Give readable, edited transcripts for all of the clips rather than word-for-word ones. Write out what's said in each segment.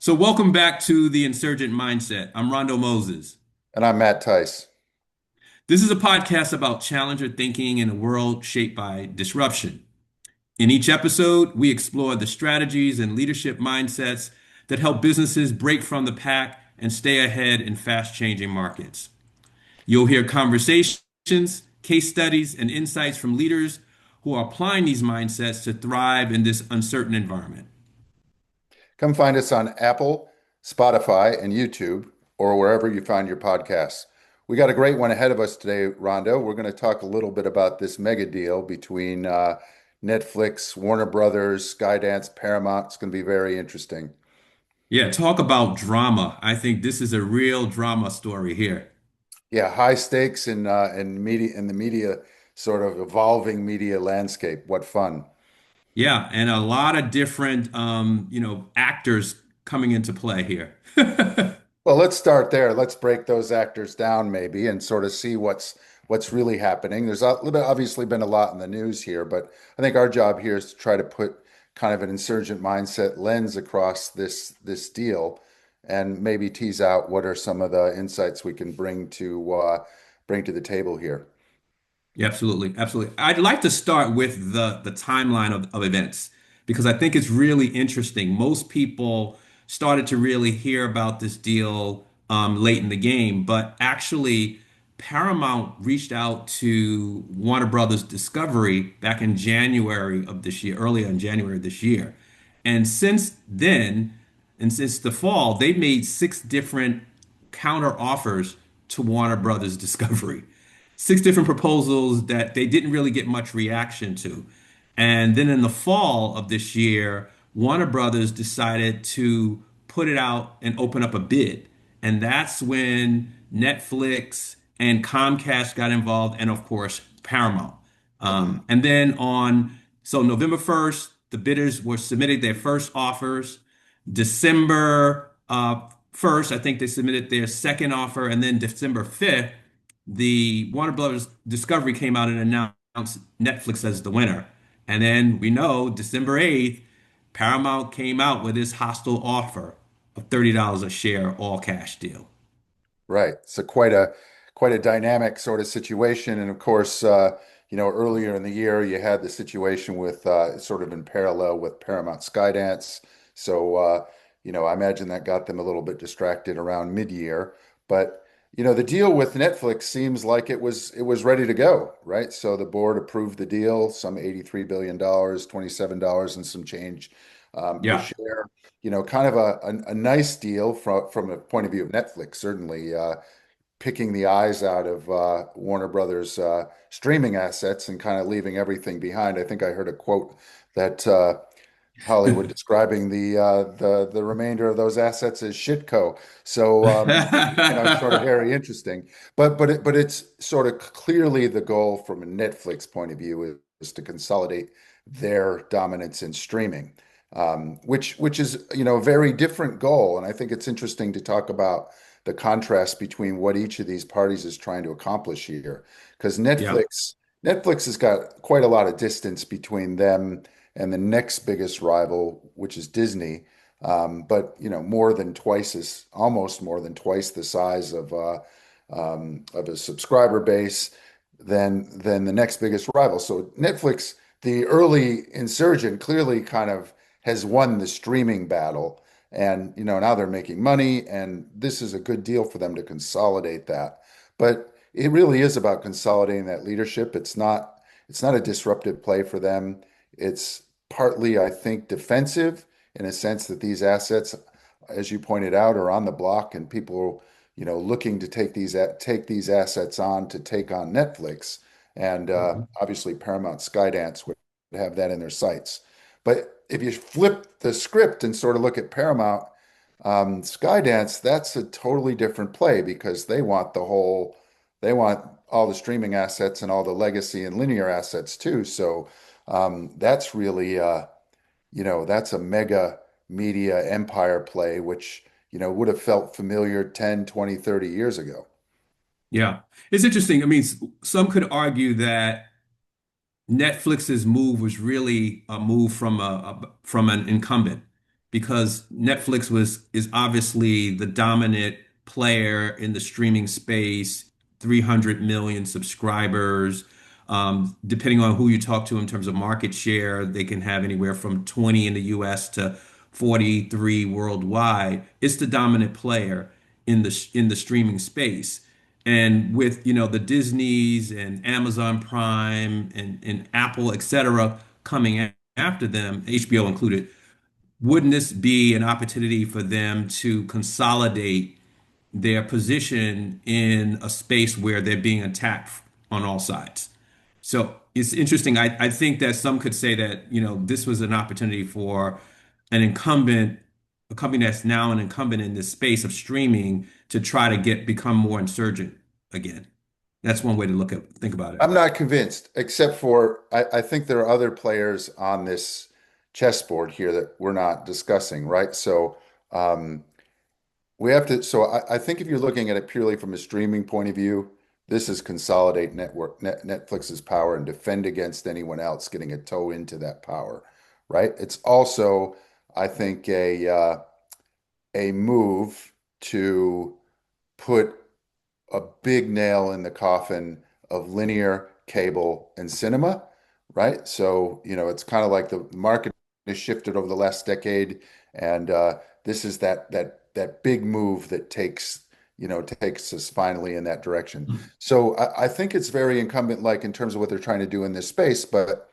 So, welcome back to the Insurgent Mindset. I'm Rondo Moses. And I'm Matt Tice. This is a podcast about challenger thinking in a world shaped by disruption. In each episode, we explore the strategies and leadership mindsets that help businesses break from the pack and stay ahead in fast changing markets. You'll hear conversations, case studies, and insights from leaders who are applying these mindsets to thrive in this uncertain environment. Come find us on Apple, Spotify, and YouTube, or wherever you find your podcasts. We got a great one ahead of us today, Rondo. We're going to talk a little bit about this mega deal between Netflix, Warner Brothers, Skydance, Paramount. It's going to be very interesting. Yeah, talk about drama. I think this is a real drama story here. Yeah, high stakes in the media sort of evolving media landscape. What fun. Yeah, and a lot of different actors coming into play here. Well, let's start there. Let's break those actors down maybe and sort of see what's really happening. There's obviously been a lot in the news here, but I think our job here is to try to put kind of an insurgent mindset lens across this deal and maybe tease out what are some of the insights we can bring to the table here. Yeah, absolutely, absolutely. I'd like to start with the timeline of events because I think it's really interesting. Most people started to really hear about this deal late in the game, but actually, Paramount reached out to Warner Brothers Discovery back in January of this year, earlier in January of this year. And since then, and since the fall, they've made six different counter offers to Warner Brothers Discovery, six different proposals that they didn't really get much reaction to. And then in the fall of this year, Warner Brothers decided to put it out and open up a bid. And that's when Netflix and Comcast got involved, and of course, Paramount. Mhm. And then so November 1st, the bidders were submitting their first offers. December 1st, I think they submitted their second offer. And then December 5th, the Warner Brothers Discovery came out and announced Netflix as the winner. And then we know December 8th, Paramount came out with this hostile offer of $30 a share, all cash deal. Right. So quite a dynamic sort of situation. And of course, earlier in the year you had the situation with sort of in parallel with Paramount Skydance. So I imagine that got them a little bit distracted around mid-year. But the deal with Netflix seems like it was ready to go, right? So the board approved the deal, some $83 billion, $27 and some change per Yeah. share. Kind of a nice deal from a point of view of Netflix, certainly picking the eyes out of Warner Brothers streaming assets and kind of leaving everything behind. I think I heard a quote that Hollywood describing the remainder of those assets as shitco. So sort of very interesting. But it's sort of clearly the goal from a Netflix point of view is to consolidate their dominance in streaming, which is a very different goal. And I think it's interesting to talk about the contrast between what each of these parties is trying to accomplish here, because Yeah. Netflix has got quite a lot of distance between them and the next biggest rival, which is Disney. But almost more than twice the size of a subscriber base than the next biggest rival. So Netflix, the early insurgent, clearly kind of has won the streaming battle, and now they're making money, and this is a good deal for them to consolidate that. But it really is about consolidating that leadership. It's not a disruptive play for them. It's partly, I think, defensive in a sense that these assets, as you pointed out, are on the block, and people, looking to take these assets on to take on Netflix, and Mhm. obviously Paramount Skydance would have that in their sights. But if you flip the script and sort of look at Paramount, Skydance, that's a totally different play because they want all the streaming assets and all the legacy and linear assets too. So that's really, that's a mega media empire play, which, would have felt familiar 10, 20, 30 years ago. Yeah. It's interesting. I mean, some could argue that Netflix's move was really a move from from an incumbent. because Netflix was is obviously the dominant player in the streaming space, 300 million subscribers. Depending on who you talk to in terms of market share, they can have anywhere from 20 in the US to 43 worldwide. It's the dominant player in the streaming space. And with, the Disneys and Amazon Prime and Apple, et cetera, coming after them, HBO included, wouldn't this be an opportunity for them to consolidate their position in a space where they're being attacked on all sides? So it's interesting. I think that some could say that, this was an opportunity for an incumbent, a company that's now an incumbent in this space of streaming to try to become more insurgent again. That's one way to think about it. I'm not convinced, except for I think there are other players on this chessboard here that we're not discussing, right? So um, we have to. So I think if you're looking at it purely from a streaming point of view, this is consolidate Netflix's power and defend against anyone else getting a toe into that power, right? It's also, I think, a move to put a big nail in the coffin of linear cable and cinema, right? So, it's kind of like the market has shifted over the last decade, and this is that big move that takes us finally in that direction. So I think it's very incumbent like in terms of what they're trying to do in this space. But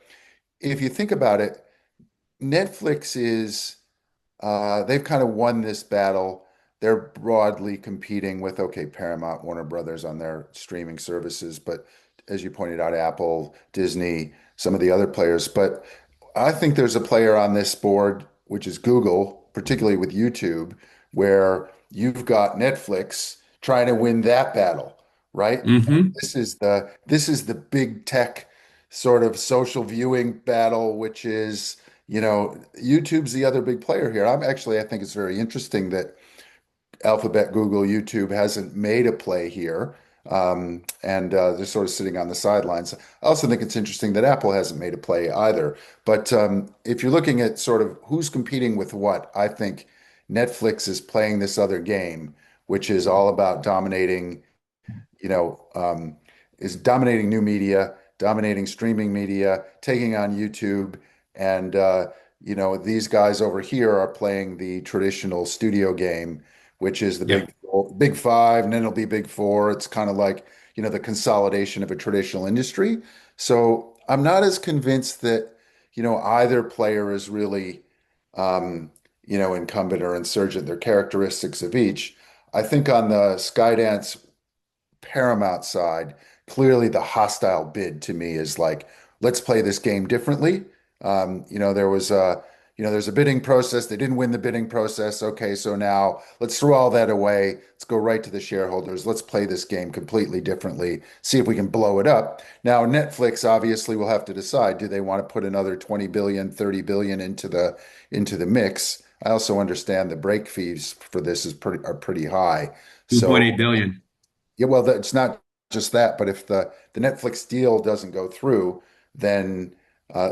if you think about it, Netflix is they've kind of won this battle. They're broadly competing with, okay, Paramount, Warner Brothers on their streaming services, but as you pointed out, Apple, Disney, some of the other players. But I think there's a player on this board, which is Google, particularly with YouTube, where you've got Netflix trying to win that battle, right? Hmm. This is the big tech sort of social viewing battle, which is, YouTube's the other big player here. I think it's very interesting that Alphabet, Google, YouTube hasn't made a play here. And they're sort of sitting on the sidelines. I also think it's interesting that Apple hasn't made a play either. But if you're looking at sort of who's competing with what, I think Netflix is playing this other game, which is all about you know, um, dominating new media, dominating streaming media, taking on YouTube, and these guys over here are playing the traditional studio game, which is the Yeah. big five, and then it'll be big four. It's kind of like, the consolidation of a traditional industry. So I'm not as convinced that, either player is really, incumbent or insurgent. They're characteristics of each. I think on the Skydance Paramount side, clearly the hostile bid to me is like, let's play this game differently. There's a bidding process. They didn't win the bidding process. Okay, so now let's throw all that away. Let's go right to the shareholders. Let's play this game completely differently. See if we can blow it up. Now, Netflix obviously will have to decide, do they want to put another 20 billion, 30 billion into the mix? I also understand the break fees for this are pretty high. 2.8 So billion. yeah, well, it's not just that, but if the Netflix deal doesn't go through, then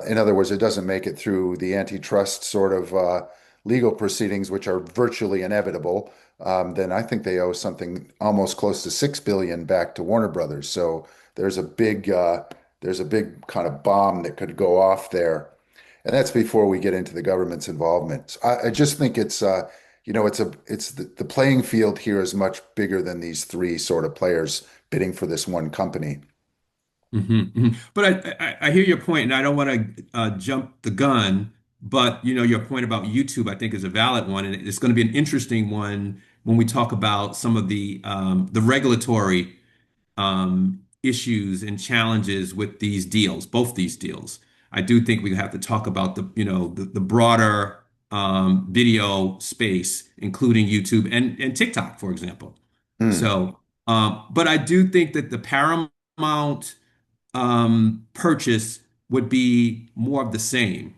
in other words, it doesn't make it through the antitrust sort of legal proceedings, which are virtually inevitable, then I think they owe something almost close to 6 billion back to Warner Brothers. So there's a big kind of bomb that could go off there, and that's before we get into the government's involvement. So I just think the playing field here is much bigger than these three sort of players bidding for this one company. But I hear your point, and I don't want to jump the gun. But your point about YouTube, I think, is a valid one, and it's going to be an interesting one when we talk about some of the regulatory issues and challenges with these deals, both these deals. I do think we have to talk about the broader video space, including YouTube and TikTok, for example. Hmm. So, but I do think that the Paramount purchase would be more of the same,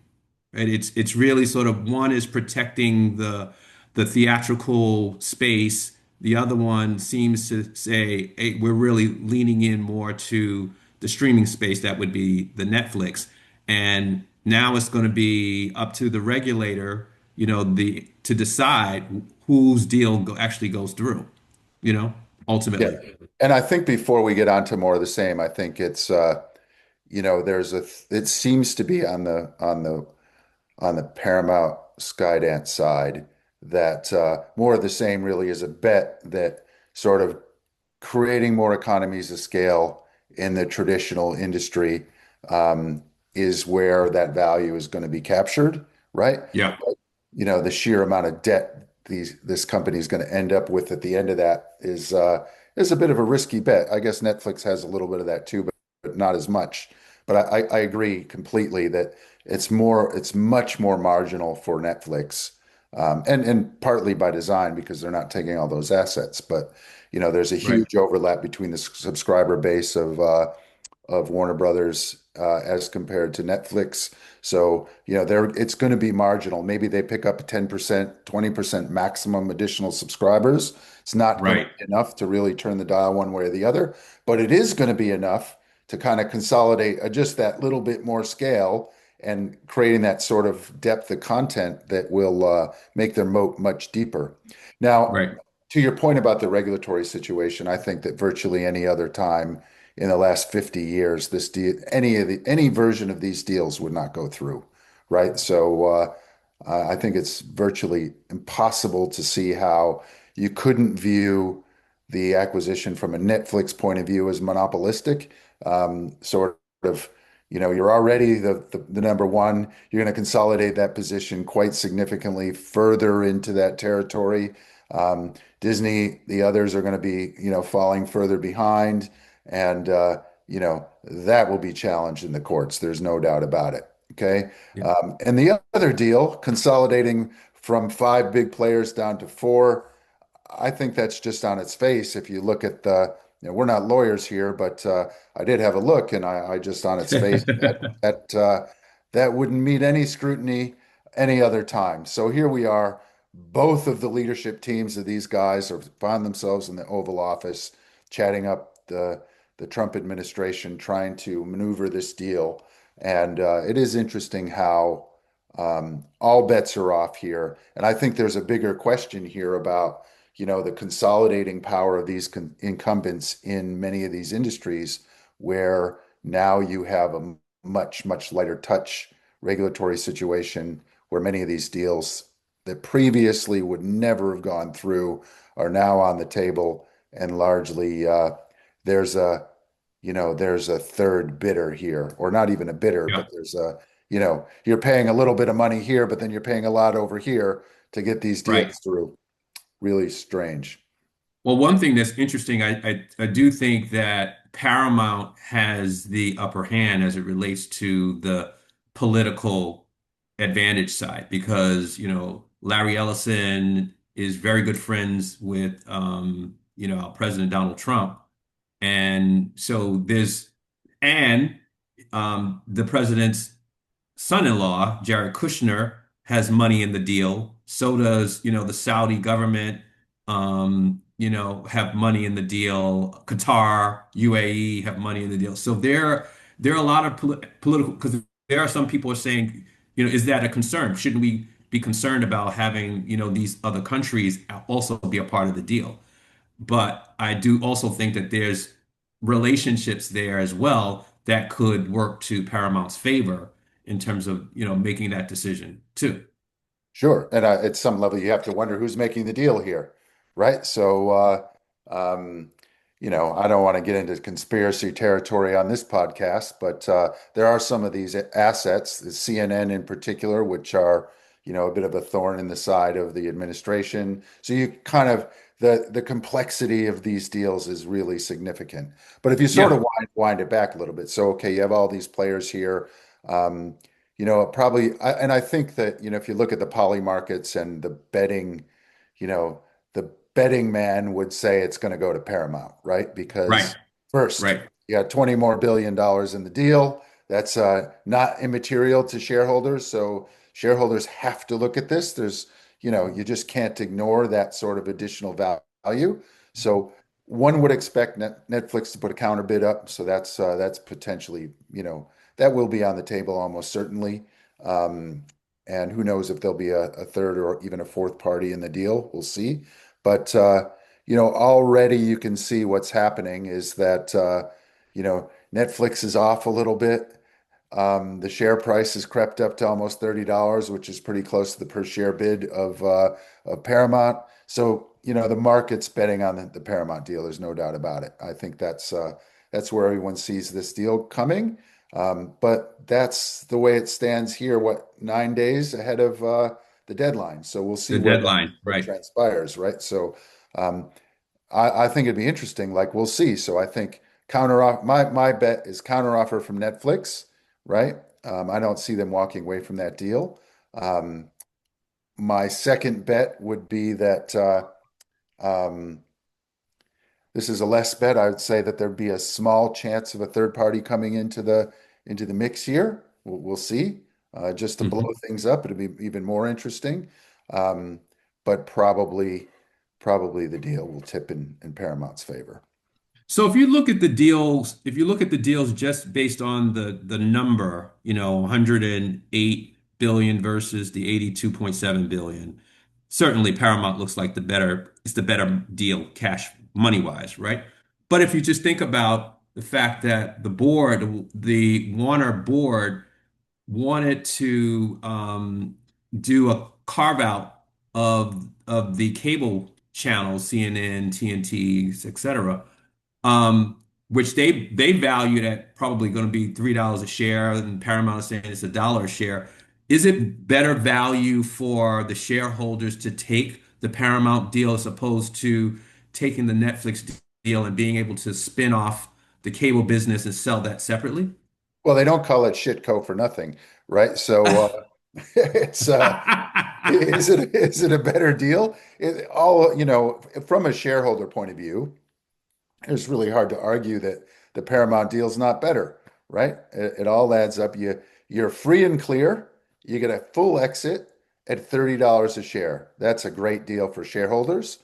right? It's really sort of one is protecting the theatrical space. The other one seems to say, hey, we're really leaning in more to the streaming space. That would be the Netflix. And now it's going to be up to the regulator, the to decide whose deal actually goes through, you know, Yeah. ultimately. And I think before we get on to more of the same, I think it's it seems to be on the Paramount Skydance side that more of the same really is a bet that sort of creating more economies of scale in the traditional industry is where that value is going to be captured, right? Yeah. The sheer amount of debt this company is going to end up with at the end of that is a bit of a risky bet. I guess Netflix has a little bit of that too, but not as much. But I agree completely that it's much more marginal for Netflix, and partly by design because they're not taking all those assets. But there's a Right. huge overlap between the subscriber base of Warner Brothers as compared to Netflix. So, it's going to be marginal. Maybe they pick up 10%, 20% maximum additional subscribers. It's not going to Right. be enough to really turn the dial one way or the other, but it is going to be enough to kind of consolidate just that little bit more scale and creating that sort of depth of content that will make their moat much deeper. Now, Right. to your point about the regulatory situation, I think that virtually any other time in the last 50 years, any version of these deals would not go through, right? So I think it's virtually impossible to see how you couldn't view the acquisition from a Netflix point of view as monopolistic. Sort of, you're already the number one. You're going to consolidate that position quite significantly further into that territory. Disney, the others are going to be, falling further behind. And, that will be challenged in the courts. There's no doubt about it. Okay. Yeah. And the other deal, consolidating from five big players down to four, I think that's just on its face. If you look at we're not lawyers here, but I did have a look, and I just on its face that wouldn't meet any scrutiny any other time. So here we are. Both of the leadership teams of these guys are find themselves in the Oval Office, chatting up the Trump administration, trying to maneuver this deal. And it is interesting how all bets are off here. And I think there's a bigger question here about the consolidating power of these incumbents in many of these industries, where now you have a much, much lighter touch regulatory situation where many of these deals that previously would never have gone through are now on the table, and largely there's a there's a third bidder here, or not even a bidder, Yeah. but you're paying a little bit of money here, but then you're paying a lot over here to get these Right. deals through. Really strange. Well, one thing that's interesting, I do think that Paramount has the upper hand as it relates to the political advantage side because, Larry Ellison is very good friends with, President Donald Trump. And so and the president's son-in-law, Jared Kushner, has money in the deal. So does, the Saudi government, have money in the deal. Qatar, UAE have money in the deal. So there are a lot of political, because there are some people are saying, is that a concern? Shouldn't we be concerned about having, these other countries also be a part of the deal? But I do also think that there's relationships there as well that could work to Paramount's favor in terms of, making that decision too. Sure. And at some level, you have to wonder who's making the deal here, right? So, I don't want to get into conspiracy territory on this podcast, but there are some of these assets, the CNN in particular, which are, a bit of a thorn in the side of the administration. So you kind of the complexity of these deals is really significant. But if you sort of Yeah, wind it back a little bit, so okay, you have all these players here. Um, and I think that, if you look at the poly markets and you know, the betting man would say it's going to go to Paramount, right? right, Because first, right, you got 20 more billion dollars in the deal. That's not immaterial to shareholders. So shareholders have to look at this. You just can't ignore that sort of additional value. So one would expect Netflix to put a counter bid up. So that's potentially, that will be on the table almost certainly. Um, and who knows if there'll be a third or even a fourth party in the deal. We'll see. But already you can see what's happening is that Netflix is off a little bit. The share price has crept up to almost $30, which is pretty close to the per share bid of Paramount. So, the market's betting on the Paramount deal. There's no doubt about it. I think that's where everyone sees this deal coming. But that's the way it stands here, 9 days ahead of the deadline. So we'll see The where deadline, that right? transpires, right? So um, I think it'd be interesting. Like we'll see. So I think counter off my bet is counter offer from Netflix, right? I don't see them walking away from that deal. Um, my second bet would be that this is a less bet. I would say that there'd be a small chance of a third party coming into the mix here. We'll see. Just to blow Mhm. things up, it'll be even more interesting. Um, but probably the deal will tip in Paramount's favor. So if you look at the deals just based on the number, 108 billion versus the 82.7 billion, certainly Paramount looks like it's the better deal cash money wise, right? But if you just think about the fact that the Warner board wanted to do a carve out of the cable channels, CNN, TNT, etc., which they valued at probably going to be $3 a share, and Paramount is saying it's $1 a share. Is it better value for the shareholders to take the Paramount deal as opposed to taking the Netflix deal and being able to spin off the cable business and sell that separately? Well, they don't call it shitco for nothing, right? So it's is it a better deal? From a shareholder point of view, it's really hard to argue that the Paramount deal is not better, right? It all adds up. You're free and clear. You get a full exit at $30 a share. That's a great deal for shareholders.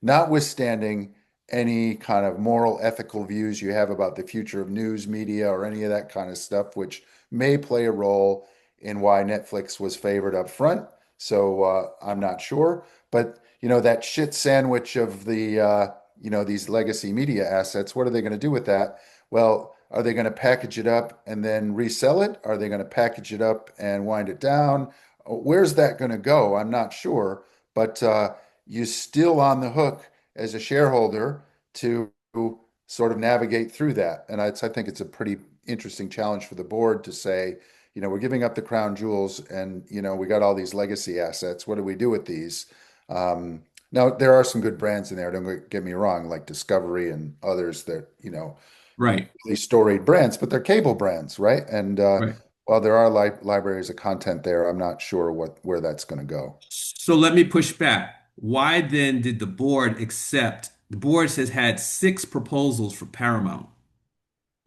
Notwithstanding any kind of moral, ethical views you have about the future of news media or any of that kind of stuff, which may play a role in why Netflix was favored up front. So I'm not sure. But that shit sandwich of these legacy media assets, what are they going to do with that? Well, are they going to package it up and then resell it? Are they going to package it up and wind it down? Where's that going to go? I'm not sure, but you're still on the hook as a shareholder to sort of navigate through that. And I think it's a pretty interesting challenge for the board to say, we're giving up the crown jewels and, we got all these legacy assets. What do we do with these? Now, there are some good brands in there, don't get me wrong, like Discovery and others that, Right, really storied brands, but they're cable brands, right? And right. while there are libraries of content there, I'm not sure where that's going to go. So let me push back. Why then did the board accept? The board has had six proposals for Paramount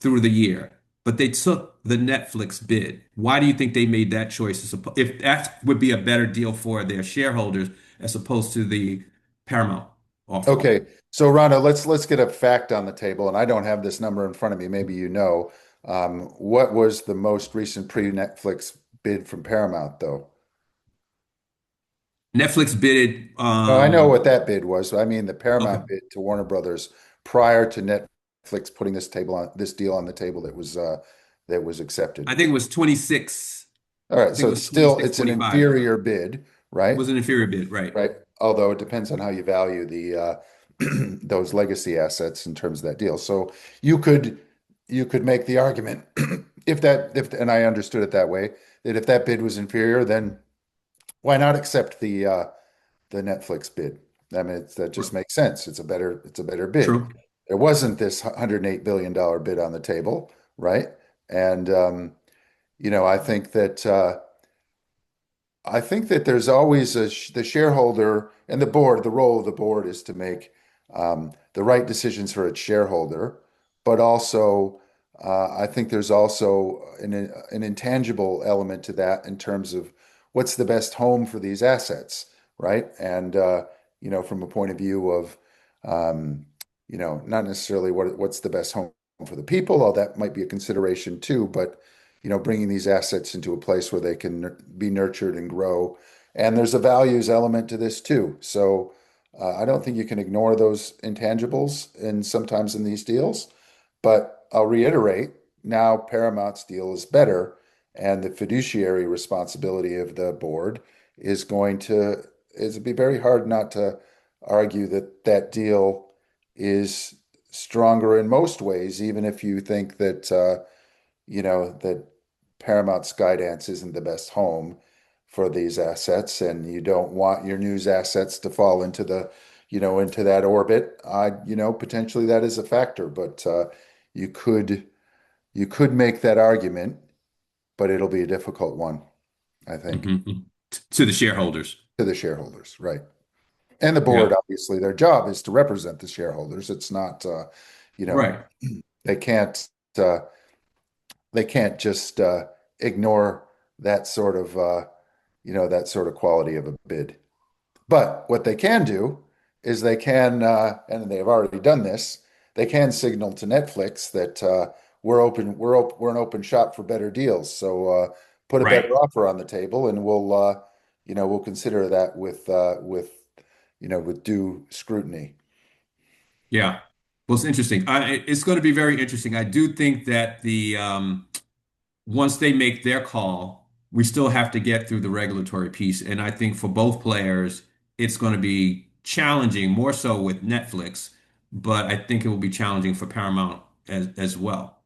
through the year, but they took the Netflix bid. Why do you think they made that choice? If that would be a better deal for their shareholders as opposed to the Paramount offer? Okay, so Rhonda, let's get a fact on the table, and I don't have this number in front of me. Maybe you know. What was the most recent pre-Netflix bid from Paramount, though? Netflix bidded. No, I know what that bid was. I mean the Okay, Paramount bid to Warner Brothers prior to Netflix putting this deal on the table that was I accepted. think it was 26. All I right, think so it it's was still 26, it's an 25. inferior bid, It right? was an inferior bid, right? Right. Although it depends on how you value the those legacy assets in terms of that deal. So you could you could make the argument if and I understood it that way, that if that bid was inferior, then why not accept the Netflix bid? I mean, that just makes sense. It's a better bid. True. There wasn't this $108 billion bid on the table, right? And I think that there's always the shareholder and the board. The role of the board is to make the right decisions for its shareholder, but also I think there's also an intangible element to that in terms of what's the best home for these assets, right? And from a point of view of not necessarily what's the best home for the people, although that might be a consideration too, but bringing these assets into a place where they can be nurtured and grow. And there's a values element to this too. So I don't think you can ignore those intangibles and sometimes in these deals. But I'll reiterate, now Paramount's deal is better, and the fiduciary responsibility of the board is going to is it'd be very hard not to argue that that deal is stronger in most ways, even if you think that that Paramount Skydance isn't the best home for these assets, and you don't want your news assets to fall into into that orbit. Potentially that is a factor, but you could you could make that argument, but it'll be a difficult one, I think, Mhm. To the shareholders. to the shareholders, right? And the board, Yeah. obviously, their job is to represent the shareholders. It's not, you know, Right. they can't uh, they can't just ignore that sort of that sort of quality of a bid. But what they can do is they can, and they've already done this, they can signal to Netflix that we're an open shop for better deals. So put a better Right. offer on the table, and we'll consider that with due scrutiny. Yeah. Well, it's interesting. It's going to be very interesting. I do think that once they make their call, we still have to get through the regulatory piece. And I think for both players, it's going to be challenging, more so with Netflix, but I think it will be challenging for Paramount as well.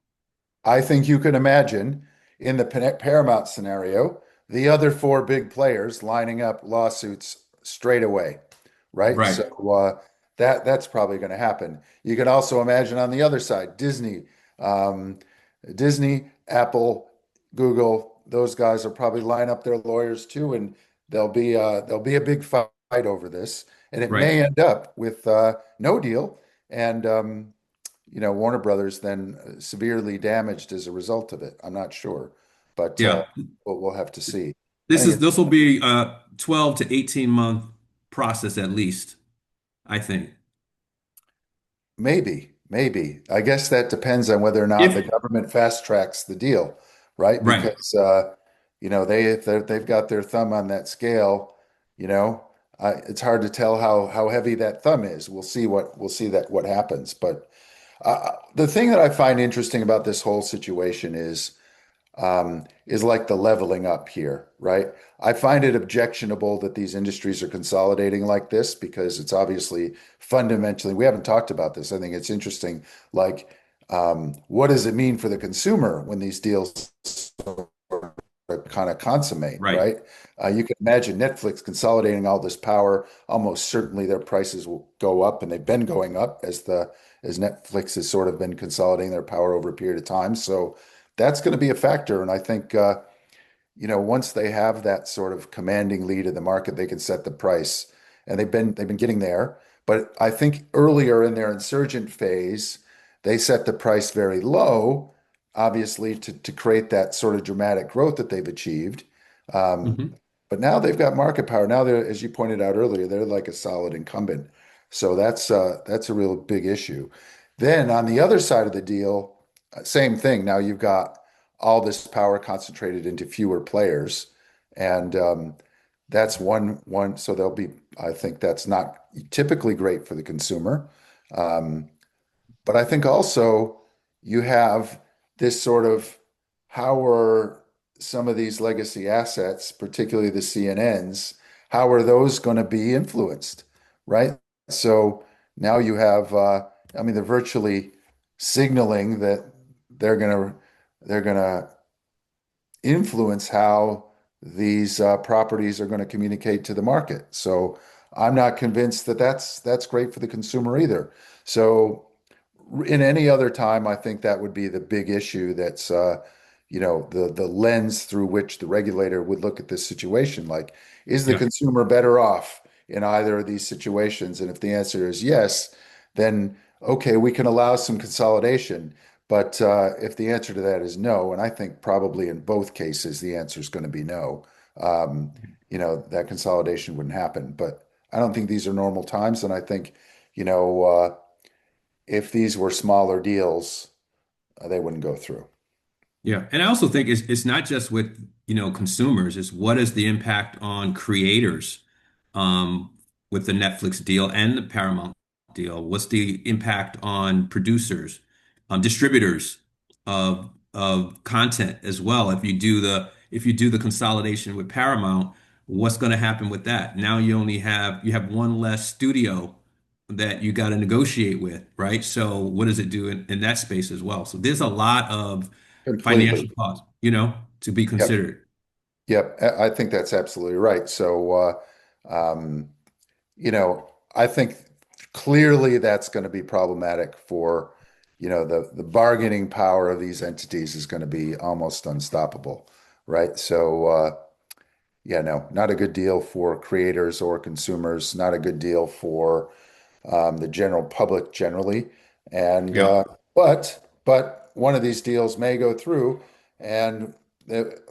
I think you can imagine in the Paramount scenario, the other four big players lining up lawsuits straight away, right? So Right. that's probably going to happen. You can also imagine on the other side, um, Disney, Apple, Google, those guys will probably line up their lawyers too, and there'll be a big fight over this, and it Right. may end up with no deal, and Warner Brothers then severely damaged as a result of it. I'm not sure, but Yeah. we'll have to see. I This think is it's this will be a 12 to 18-month process at least, I think. maybe. I guess that depends on whether or not the If government fast tracks the deal, right? right. Because they've got their thumb on that scale. You know, it's hard to tell how heavy that thumb is. We'll see what happens. But the thing that I find interesting about this whole situation is like the leveling up here, right? I find it objectionable that these industries are consolidating like this because it's obviously fundamentally, we haven't talked about this. I think it's interesting. Like, what does it mean for the consumer when these deals kind of consummate, Right. right? You can imagine Netflix consolidating all this power. Almost certainly their prices will go up, and they've been going up as Netflix has sort of been consolidating their power over a period of time. So that's going to be a factor. And I think once they have that sort of commanding lead in the market, they can set the price. And they've been getting there. But I think earlier in their insurgent phase, they set the price very low, obviously to create that sort of dramatic growth that they've achieved. Um, Hmm. but now they've got market power. Now they're, as you pointed out earlier, they're like a solid incumbent. So that's a real big issue. Then on the other side of the deal, same thing. Now you've got all this power concentrated into fewer players, and that's one. So there'll be. I think that's not typically great for the consumer, um, but I think also you have this sort of how are some of these legacy assets, particularly the CNNs, how are those going to be influenced, right? So now you have, I mean, they're virtually signaling that they're gonna they're gonna influence how these properties are going to communicate to the market. So I'm not convinced that that's great for the consumer either. So in any other time, I think that would be the big issue that's the lens through which the regulator would look at this situation. Like, is the Yeah. consumer better off in either of these situations? And if the answer is yes, then okay, we can allow some consolidation. But if the answer to that is no, and I think probably in both cases the answer is going to be no, um, that consolidation wouldn't happen. But I don't think these are normal times, and I think you know. If these were smaller deals, they wouldn't go through. Yeah, and I also think it's not just with, consumers, it's what is the impact on creators um with the Netflix deal and the Paramount deal? What's the impact on producers, distributors of content as well? If you do the consolidation with Paramount, what's going to happen with that? Now you have one less studio that you got to negotiate with, right? So what does it do in that space as well? So there's a lot of Completely. financial costs, to be Yep. considered. Yep. I think that's absolutely right. So, um, I think clearly that's going to be problematic for, the bargaining power of these entities is going to be almost unstoppable, right? So, yeah, no, not a good deal for creators or consumers, not a good deal for the general public generally. And Yeah. but one of these deals may go through, and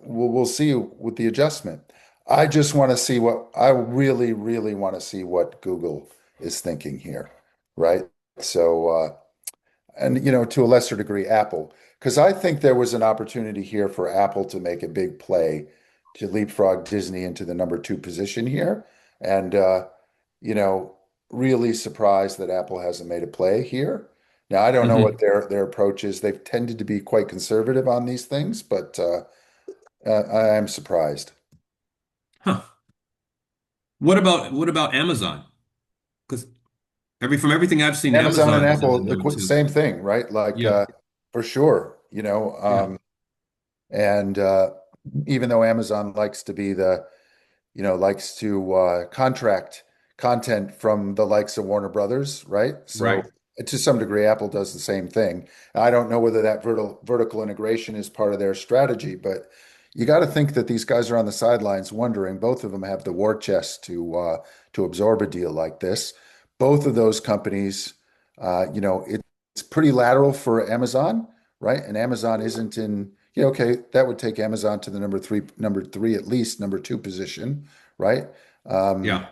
we'll see with the adjustment. I just want to see what I really, really want to see what Google is thinking here, right? So, and to a lesser degree, Apple, because I think there was an opportunity here for Apple to make a big play to leapfrog Disney into the number two position here, and you know, really surprised that Apple hasn't made a play here. Now, I don't know what Hmm. their approach is. They've tended to be quite conservative on these things, but I am surprised. Huh. What about Amazon? Because from everything I've seen, Amazon and Amazon is in the Apple, number two. same thing, right? Like Yeah. for sure, Yeah. and even though Amazon likes to be likes to contract content from the likes of Warner Brothers, right? So Right. to some degree, Apple does the same thing. I don't know whether that vertical integration is part of their strategy, but you got to think that these guys are on the sidelines wondering. Both of them have the war chest to absorb a deal like this. Both of those companies, it's pretty lateral for Amazon, right? And Amazon isn't in, okay, that would take Amazon to the number three at least, number two position, right? Um, Yeah.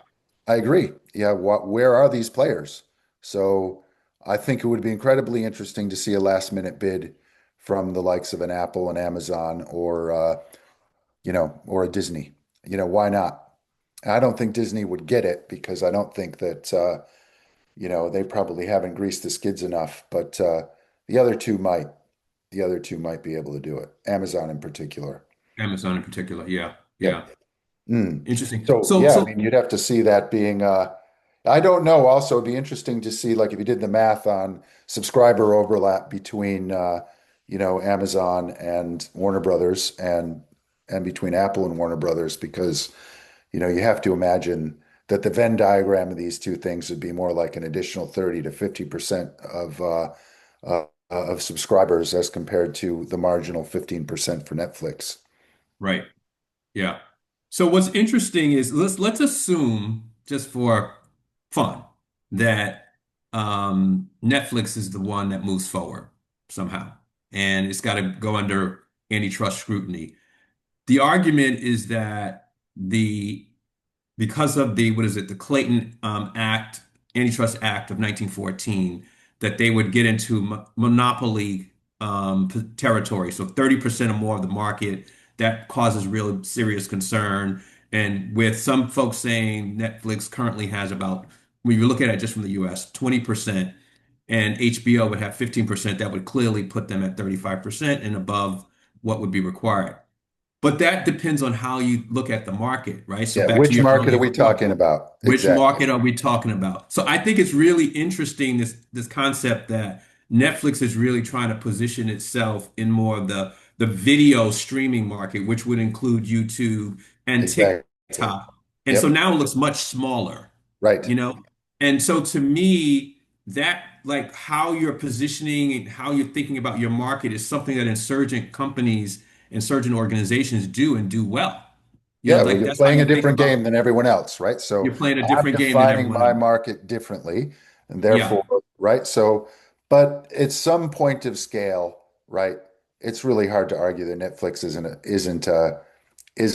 I agree. Yeah, where are these players? So I think it would be incredibly interesting to see a last minute bid from the likes of an Apple and Amazon or a Disney. Why not? I don't think Disney would get it because I don't think that they probably haven't greased the skids enough, but the other two might. The other two might be able to do it. Amazon in particular. Amazon in particular. Yeah. Yep. Yeah. Mm. Interesting. So So yeah, I so mean, you'd have to see that being. I don't know. Also, it'd be interesting to see, like, if you did the math on subscriber overlap between, Amazon and Warner Brothers, and between Apple and Warner Brothers, because you have to imagine that the Venn diagram of these two things would be more like an additional 30 to 50% of subscribers as compared to the marginal 15% for Netflix. right. Yeah. So what's interesting is let's assume just for fun that Netflix is the one that moves forward somehow, and it's got to go under antitrust scrutiny. The argument is that the because of the what is it, the Clayton Act, Antitrust Act of 1914, that they would get into monopoly territory. So 30% or more of the market, that causes real serious concern. And with some folks saying Netflix currently has about, when you look at it just from the US, 20%, and HBO would have 15%, that would clearly put them at 35% and above what would be required. But that depends on how you look at the market, right? So Yeah, back to which your market are earlier we point, talking about? which Exactly. market are we talking about? So I think it's really interesting this concept that Netflix is really trying to position itself in more of the video streaming market, which would include YouTube and Exactly. TikTok. And so Yep. now it looks much smaller, Right. you know? And so to me, that like how you're positioning and how you're thinking about your market is something that insurgent companies, insurgent organizations do and do well. Yeah, well, Like you're that's how playing a you think different about game than everyone else, right? So you're playing a I'm different game than defining everyone my else. market differently, and Yeah. therefore, right? So, but at some point of scale, right, it's really hard to argue that Netflix isn't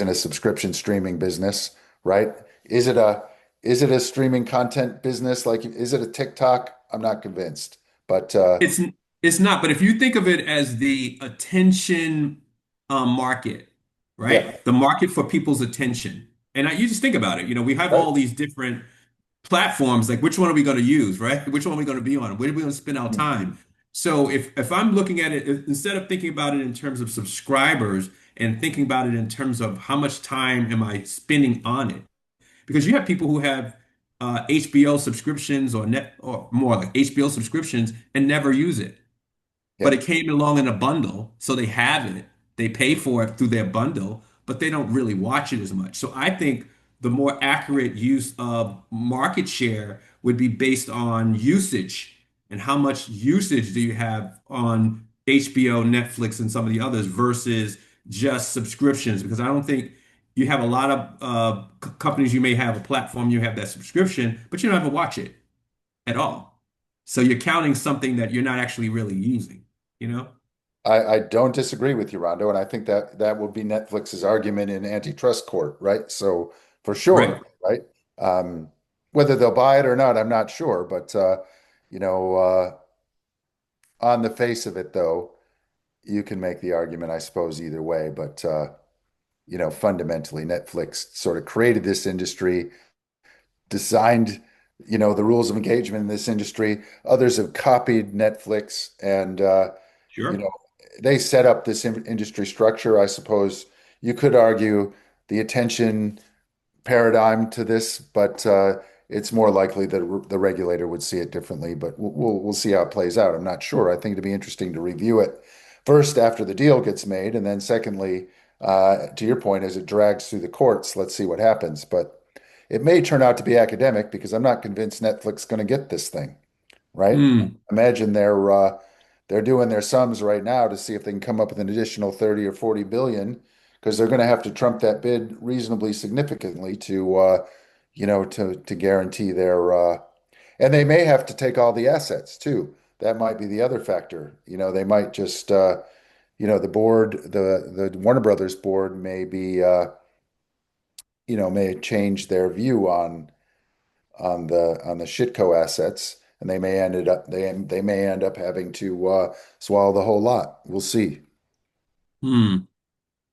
a subscription streaming business, right? Is it a is it a streaming content business? Like, is it a TikTok? I'm not convinced, but It's It's not, but if you think of it as the attention market, Yeah. right? The market for people's attention. And you just think about it. We have Right. all these different platforms. Like, which one are we going to use, right? Which one are we going to be on? Where are we going to spend our Mm. time? So if I'm looking at it, instead of thinking about it in terms of subscribers and thinking about it in terms of how much time am I spending on it, because you have people who have HBO subscriptions or net or more like HBO subscriptions and never use it, but Yeah. it came along in a bundle, so they have it. They pay for it through their bundle, but they don't really watch it as much. So I think the more accurate use of market share would be based on usage and how much usage do you have on HBO, Netflix, and some of the others versus just subscriptions. Because I don't think you have a lot of companies, you may have a platform, you have that subscription, but you don't ever watch it at all. So you're counting something that you're not actually really using, you know? I don't disagree with you, Rondo, and I think that that will be Netflix's argument in antitrust court, right? So for Right. sure, right? Um, Whether they'll buy it or not, I'm not sure, but you know, on the face of it, though, you can make the argument, I suppose, either way. But fundamentally, Netflix sort of created this industry, designed, the rules of engagement in this industry. Others have copied Netflix, and you Sure. know, they set up this industry structure. I suppose you could argue the attention paradigm to this, but it's more likely that the regulator would see it differently. But we'll see how it plays out. I'm not sure. I think it'd be interesting to review it first after the deal gets made, and then secondly, to your point, as it drags through the courts, let's see what happens. But it may turn out to be academic because I'm not convinced Netflix is going to get this thing, right? Hmm. Imagine they're doing their sums right now to see if they can come up with an additional 30 or 40 billion because they're going to have to trump that bid reasonably significantly to guarantee their and they may have to take all the assets too. That might be the other factor. They might just the board, the Warner Brothers board may be may change their view on the Shitco assets, and they may end up having to swallow the whole lot. We'll see. Hmm.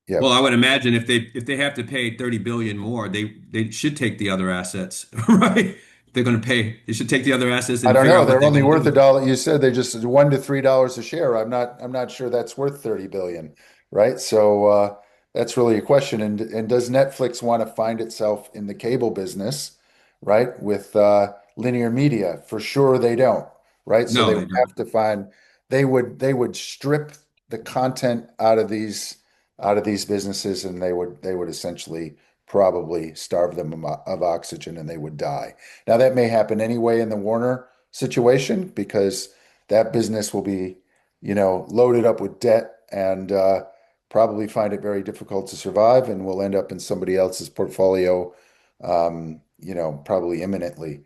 Well, Yep. I would imagine if they have to pay 30 billion more, they should take the other assets, right? They're going to pay. They should take the other assets I and don't figure know. out what They're they're only going to worth a do. dollar. You said they just $1 to $3 a share. I'm not sure that's worth 30 billion, right? So that's really a question. And does Netflix want to find itself in the cable business, right? With linear media? For sure they don't, right? So No, they they would have don't. to find they would strip the content out of these businesses, and they would essentially probably starve them of oxygen, and they would die. Now that may happen anyway in the Warner situation because that business will be, loaded up with debt and probably find it very difficult to survive and will end up in somebody else's portfolio, probably imminently.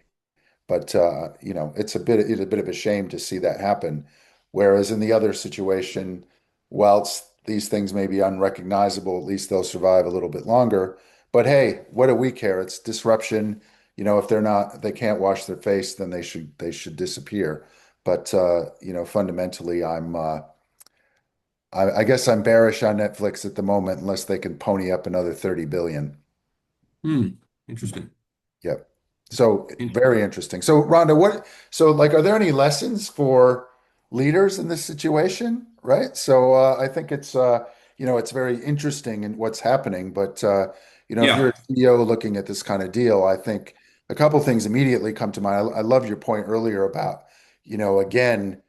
But it's a bit of a shame to see that happen. Whereas in the other situation, whilst these things may be unrecognizable, at least they'll survive a little bit longer. But hey, what do we care? It's disruption. If they can't wash their face, then they should disappear. But fundamentally, I guess I'm bearish on Netflix at the moment, unless they can pony up another 30 billion. Hmm. Interesting. Yep. So very Interesting. interesting. So Rhonda, so like, are there any lessons for leaders in this situation? Right. So I think it's very interesting in what's happening. But if you're Yeah. a CEO looking at this kind of deal, I think a couple things immediately come to mind. I love your point earlier about, again,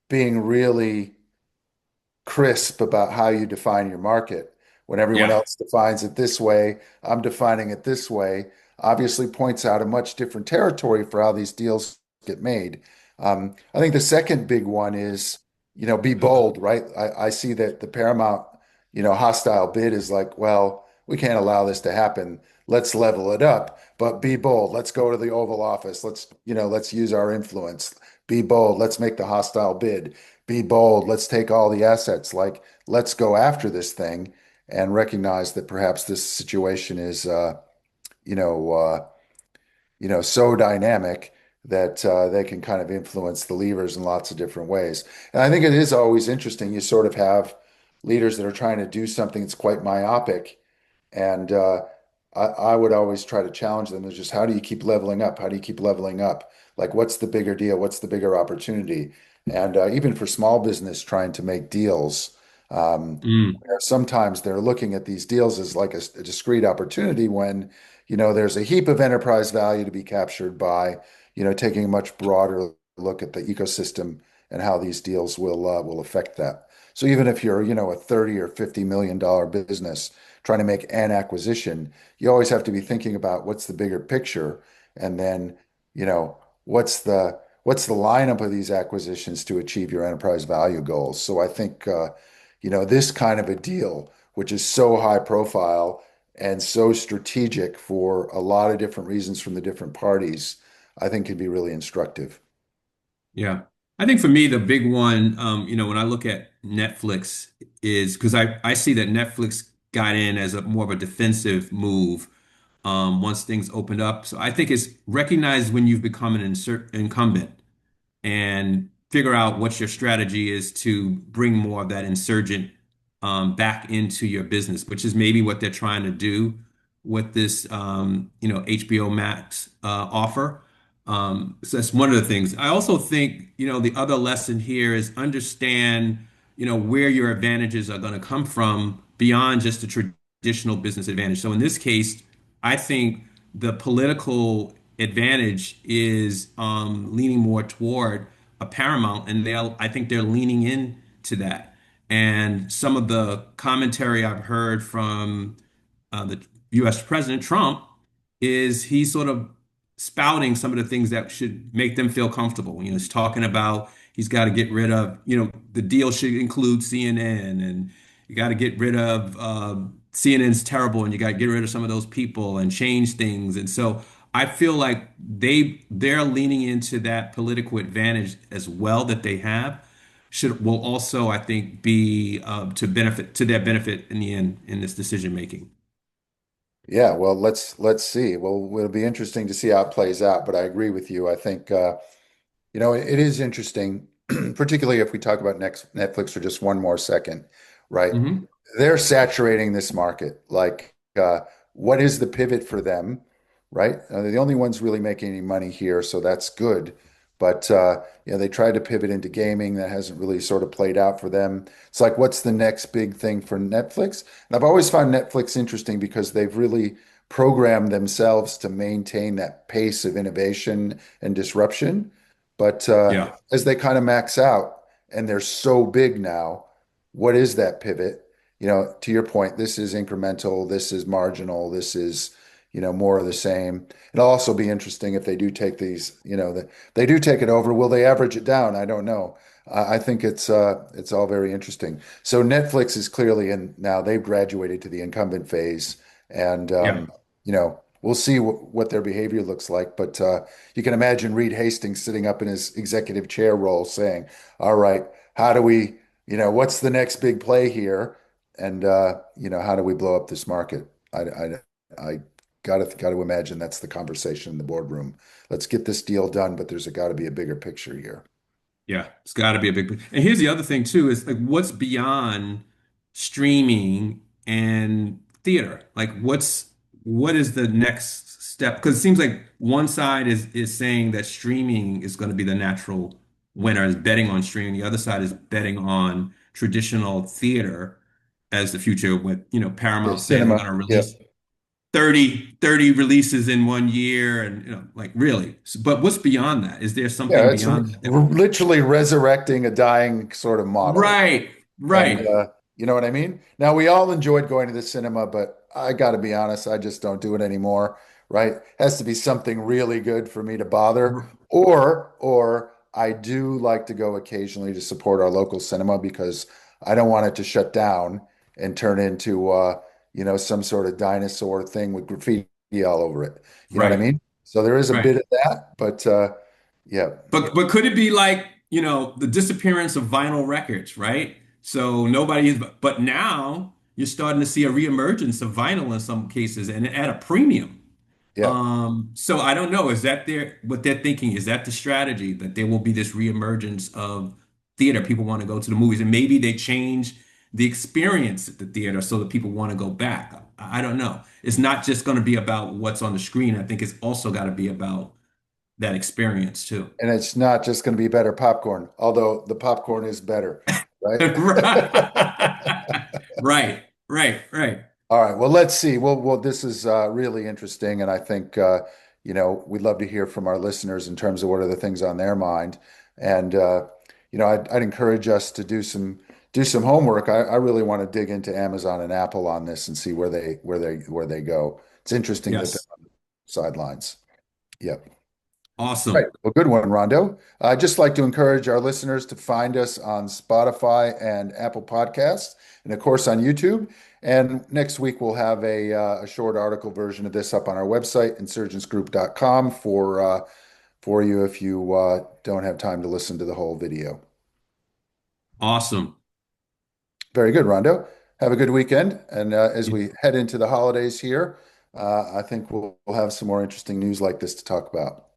being really crisp about how you define your market. When everyone Yeah. else defines it this way, I'm defining it this way. Obviously points out a much different territory for how these deals get made. I think the second big one is, be bold, right? I see that the Paramount, hostile bid is like, well, we can't allow this to happen. Let's level it up, but be bold. Let's go to the Oval Office. Let's use our influence. Be bold. Let's make the hostile bid. Be bold. Let's take all the assets. Like, let's go after this thing and recognize that perhaps this situation is, you know, uh, so dynamic that they can kind of influence the levers in lots of different ways. And I think it is always interesting. You sort of have leaders that are trying to do something that's quite myopic. And I would always try to challenge them is just how do you keep leveling up? How do you keep leveling up? Like, what's the bigger deal? What's the bigger opportunity? And even for small business trying to make deals, Mm, sometimes they're looking at these deals as like a discrete opportunity when, there's a heap of enterprise value to be captured by, taking a much broader look at the ecosystem and how these deals will affect that. So even if you're, a 30 or $50 million business trying to make an acquisition, you always have to be thinking about what's the bigger picture, and then, what's the lineup of these acquisitions to achieve your enterprise value goals. So I think this kind of a deal, which is so high profile and so strategic for a lot of different reasons from the different parties, I think can be really instructive. yeah. I think for me, the big one, when I look at Netflix is because I see that Netflix got in as a more of a defensive move once things opened up. So I think it's recognize when you've become an incumbent and figure out what your strategy is to bring more of that insurgent back into your business, which is maybe what they're trying to do with this, HBO Max offer. So that's one of the things. I also think, the other lesson here is understand, where your advantages are going to come from beyond just the traditional business advantage. So in this case, I think the political advantage is leaning more toward a Paramount, and I think they're leaning into that. And some of the commentary I've heard from the U.S. President Trump is he's sort of spouting some of the things that should make them feel comfortable. He's talking about he's got to get rid of, the deal should include CNN, and you got to get rid of CNN's terrible, and you got to get rid of some of those people and change things. And so I feel like they're leaning into that political advantage as well that they have will also, I think, be to their benefit in the end in this decision making. Yeah, well, let's see. Well, it'll be interesting to see how it plays out, but I agree with you. I think it is interesting, particularly if we talk about next Netflix for just one more second, right? Hmm. They're saturating this market. Like, what is the pivot for them, right? They're the only ones really making any money here, so that's good. But they tried to pivot into gaming. That hasn't really sort of played out for them. It's like, what's the next big thing for Netflix? And I've always found Netflix interesting because they've really programmed themselves to maintain that pace of innovation and disruption. But Yeah. as they kind of max out and they're so big now, what is that pivot? To your point, this is incremental, this is marginal, this is, more of the same. It'll also be interesting if they do take these, they do take it over. Will they average it down? I don't know. I think it's all very interesting. So Netflix is clearly in now. They've graduated to the incumbent phase, and Yeah. we'll see what their behavior looks like. But you can imagine Reed Hastings sitting up in his executive chair role, saying, "All right, how do we, what's the next big play here?" And how do we blow up this market? I got to imagine that's the conversation in the boardroom. Let's get this deal done, but there's got to be a bigger picture here. Yeah, it's got to be a big. And here's the other thing too is like what's beyond streaming and theater? Like what is the next step? Because it seems like one side is saying that streaming is going to be the natural winner, is betting on streaming. The other side is betting on traditional theater as the future with, Yeah, Paramount saying we're cinema. going to Yeah. release 30 releases in one year and like really. But what's beyond that? Is there something Yeah, it's beyond that? literally resurrecting a dying sort of model. Right, And right, you know what I mean? Now we all enjoyed going to the cinema, but I got to be honest, I just don't do it anymore, right? Has to be something really good for me to bother. r- Or I do like to go occasionally to support our local cinema because I don't want it to shut down and turn into some sort of dinosaur thing with graffiti all over it. You know what I right, mean? So there is a right. bit of that, but yeah. But could it be like, the disappearance of vinyl records, right? So nobody is, but now you're starting to see a reemergence of vinyl in some cases and at a premium. Yeah. So I don't know. Is that what they're thinking? Is that the strategy that there will be this reemergence of theater? People want to go to the movies, and maybe they change the experience at the theater so that people want to go back. I don't know. It's not just going to be about what's on the screen. I think it's also got to be about that experience too. And it's not just going to be better popcorn, although the popcorn is better, right? Right, right, right, right. All right. Well, let's see. Well, this is really interesting, and I think we'd love to hear from our listeners in terms of what are the things on their mind. And I'd encourage us to do some homework. I really want to dig into Amazon and Apple on this and see where they go. It's interesting that they're Yes. on the sidelines. Yep. Right. Awesome. Well, good one, Rondo. I'd just like to encourage our listeners to find us on Spotify and Apple Podcasts, and of course on YouTube. And next week we'll have a short article version of this up on our website, insurgentsgroup.com, for you if you don't have time to listen to the whole video. Awesome. Very good, Rondo. Have a good weekend. And as we head into the holidays here, I think we'll have some more interesting news like this to talk about.